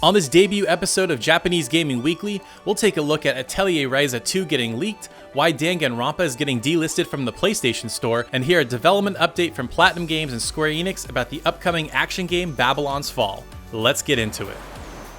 On this debut episode of Japanese Gaming Weekly, we'll take a look at Atelier Ryza 2 getting leaked, why Danganronpa is getting delisted from the PlayStation Store, and hear a development update from Platinum Games and Square Enix about the upcoming action game Babylon's Fall. Let's get into it.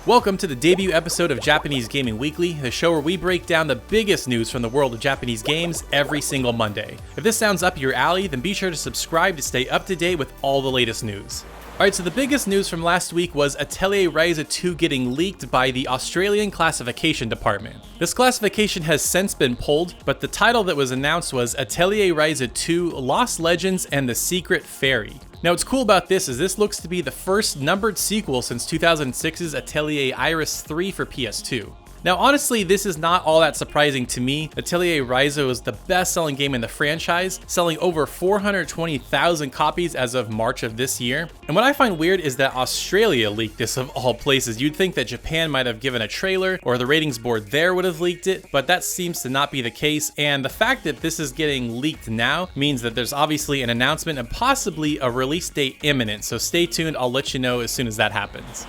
Welcome to the debut episode of Japanese Gaming Weekly, the show where we break down the biggest news from the world of Japanese games every single Monday. If this sounds up your alley, then be sure to subscribe to stay up to date with all the latest news. Alright, so the biggest news from last week was Atelier Ryza 2 getting leaked by the Australian classification department. This classification has since been pulled, but the title that was announced was Atelier Ryza 2 Lost Legends and the Secret Fairy. Now what's cool about this is this looks to be the first numbered sequel since 2006's Atelier Iris 3 for PS2. Now honestly, this is not all that surprising to me. Atelier Ryza was the best-selling game in the franchise, selling over 420,000 copies as of March of this year. And what I find weird is that Australia leaked this of all places. You'd think that Japan might have given a trailer, or the ratings board there would have leaked it, but that seems to not be the case. And the fact that this is getting leaked now means that there's obviously an announcement and possibly a release date imminent, so stay tuned, I'll let you know as soon as that happens.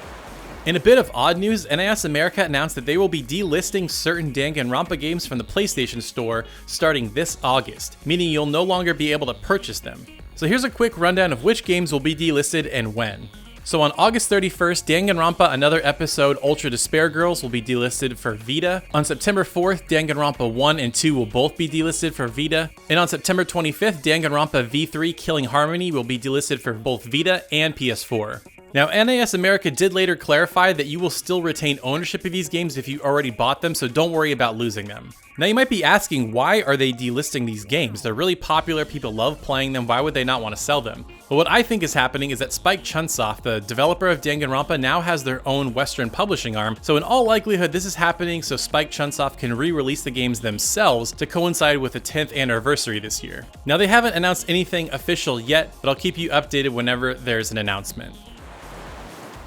In a bit of odd news, NIS America announced that they will be delisting certain Danganronpa games from the PlayStation Store starting this August, meaning you'll no longer be able to purchase them. So here's a quick rundown of which games will be delisted and when. So on August 31st, Danganronpa Another Episode Ultra Despair Girls will be delisted for Vita. On September 4th, Danganronpa 1 and 2 will both be delisted for Vita. And on September 25th, Danganronpa V3 Killing Harmony will be delisted for both Vita and PS4. Now, NIS America did later clarify that you will still retain ownership of these games if you already bought them, so don't worry about losing them. Now you might be asking, why are they delisting these games? They're really popular, people love playing them, why would they not want to sell them? Well, what I think is happening is that Spike Chunsoft, the developer of Danganronpa, now has their own Western publishing arm, so in all likelihood this is happening so Spike Chunsoft can re-release the games themselves to coincide with the 10th anniversary this year. Now they haven't announced anything official yet, but I'll keep you updated whenever there's an announcement.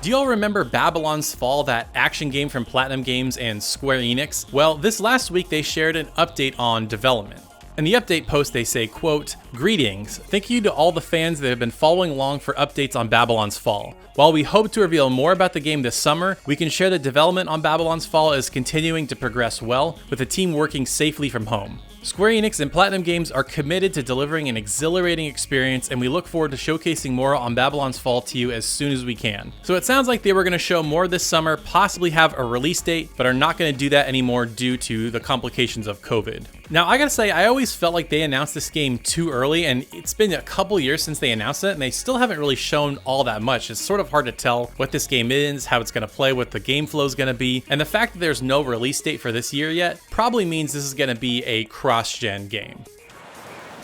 Do y'all remember Babylon's Fall, that action game from Platinum Games and Square Enix? Well, this last week they shared an update on development. In the update post they say, quote, "Greetings, thank you to all the fans that have been following along for updates on Babylon's Fall. While we hope to reveal more about the game this summer, we can share that development on Babylon's Fall is continuing to progress well, with the team working safely from home. Square Enix and Platinum Games are committed to delivering an exhilarating experience, and we look forward to showcasing more on Babylon's Fall to you as soon as we can." So it sounds like they were going to show more this summer, possibly have a release date, but are not going to do that anymore due to the complications of COVID. Now I gotta say, I always felt like they announced this game too early, and it's been a couple years since they announced it, and they still haven't really shown all that much. It's sort of hard to tell what this game is, how it's going to play, what the game flow is going to be, and the fact that there's no release date for this year yet probably means this is going to be a cross-gen game.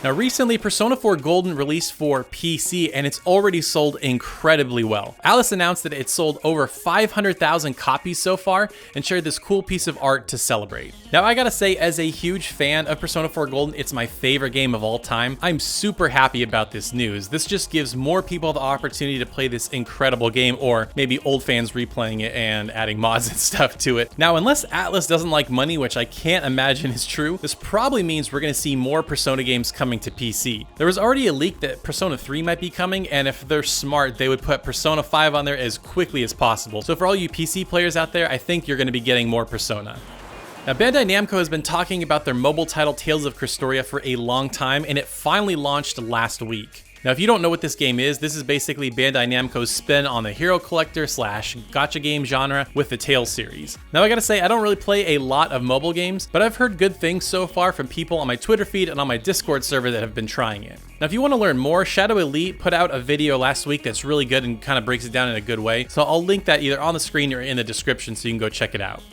Now recently, Persona 4 Golden released for PC and it's already sold incredibly well. Alice announced that it sold over 500,000 copies so far and shared this cool piece of art to celebrate. Now I gotta say, as a huge fan of Persona 4 Golden, it's my favorite game of all time. I'm super happy about this news. This just gives more people the opportunity to play this incredible game, or maybe old fans replaying it and adding mods and stuff to it. Now unless Atlas doesn't like money, which I can't imagine is true, this probably means we're gonna see more Persona games coming to PC. There was already a leak that Persona 3 might be coming, and if they're smart, they would put Persona 5 on there as quickly as possible. So for all you PC players out there, I think you're going to be getting more Persona. Now Bandai Namco has been talking about their mobile title Tales of Crestoria for a long time, and it finally launched last week. Now if you don't know what this game is, this is basically Bandai Namco's spin on the hero collector / gacha game genre with the Tales series. Now I gotta say, I don't really play a lot of mobile games, but I've heard good things so far from people on my Twitter feed and on my Discord server that have been trying it. Now if you want to learn more, Shadow Elite put out a video last week that's really good and kind of breaks it down in a good way, so I'll link that either on the screen or in the description so you can go check it out.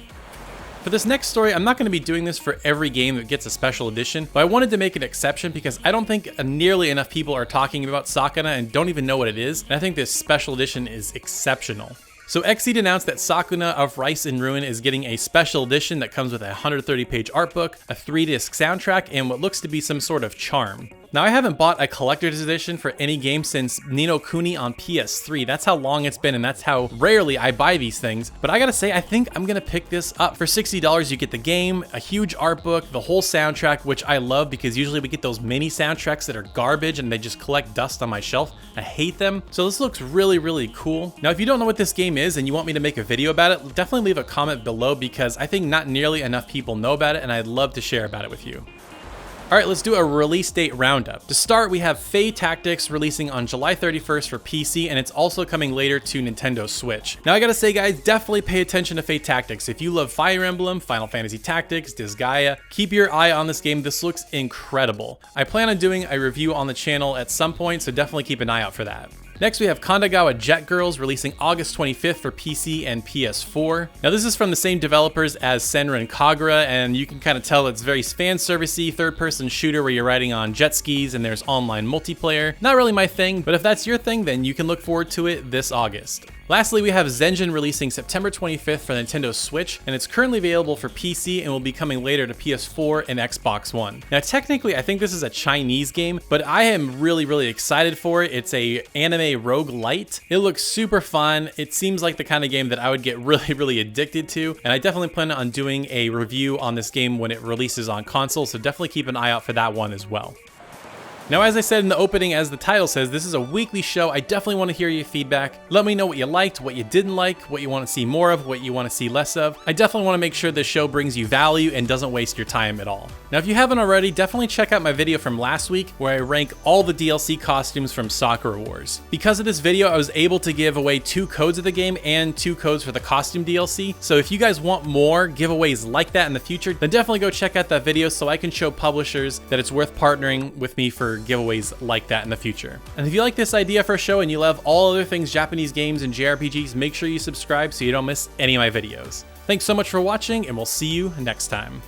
For this next story, I'm not going to be doing this for every game that gets a special edition, but I wanted to make an exception because I don't think nearly enough people are talking about Sakuna and don't even know what it is, and I think this special edition is exceptional. So Xseed announced that Sakuna of Rice and Ruin is getting a special edition that comes with a 130-page art book, a 3-disc soundtrack, and what looks to be some sort of charm. Now, I haven't bought a collector's edition for any game since Ni no Kuni on PS3. That's how long it's been, and that's how rarely I buy these things. But I gotta say, I think I'm gonna pick this up. For $60, you get the game, a huge art book, the whole soundtrack, which I love because usually we get those mini soundtracks that are garbage and they just collect dust on my shelf. I hate them. So this looks really, really cool. Now, if you don't know what this game is and you want me to make a video about it, definitely leave a comment below because I think not nearly enough people know about it, and I'd love to share about it with you. Alright, let's do a release date roundup. To start, we have Fae Tactics releasing on July 31st for PC, and it's also coming later to Nintendo Switch. Now, I gotta say, guys, definitely pay attention to Fae Tactics. If you love Fire Emblem, Final Fantasy Tactics, Disgaea, keep your eye on this game. This looks incredible. I plan on doing a review on the channel at some point, so definitely keep an eye out for that. Next, we have Kandagawa Jet Girls releasing August 25th for PC and PS4. Now, this is from the same developers as Senran Kagura, and you can kind of tell it's very fan servicey third-person shooter where you're riding on jet skis and there's online multiplayer. Not really my thing, but if that's your thing, then you can look forward to it this August. Lastly, we have Zenjin releasing September 25th for Nintendo Switch, and it's currently available for PC and will be coming later to PS4 and Xbox One. Now, technically, I think this is a Chinese game, but I am really, really excited for it. It's a anime roguelite. It looks super fun. It seems like the kind of game that I would get really, really addicted to, and I definitely plan on doing a review on this game when it releases on console, so definitely keep an eye out for that one as well. Now, as I said in the opening, as the title says, this is a weekly show. I definitely want to hear your feedback. Let me know what you liked, what you didn't like, what you want to see more of, what you want to see less of. I definitely want to make sure this show brings you value and doesn't waste your time at all. Now, if you haven't already, definitely check out my video from last week where I rank all the DLC costumes from Sakura Wars. Because of this video, I was able to give away 2 codes of the game and 2 codes for the costume DLC. So if you guys want more giveaways like that in the future, then definitely go check out that video so I can show publishers that it's worth partnering with me for giveaways like that in the future. And if you like this idea for a show and you love all other things Japanese games and JRPGs, make sure you subscribe so you don't miss any of my videos. Thanks so much for watching, and we'll see you next time.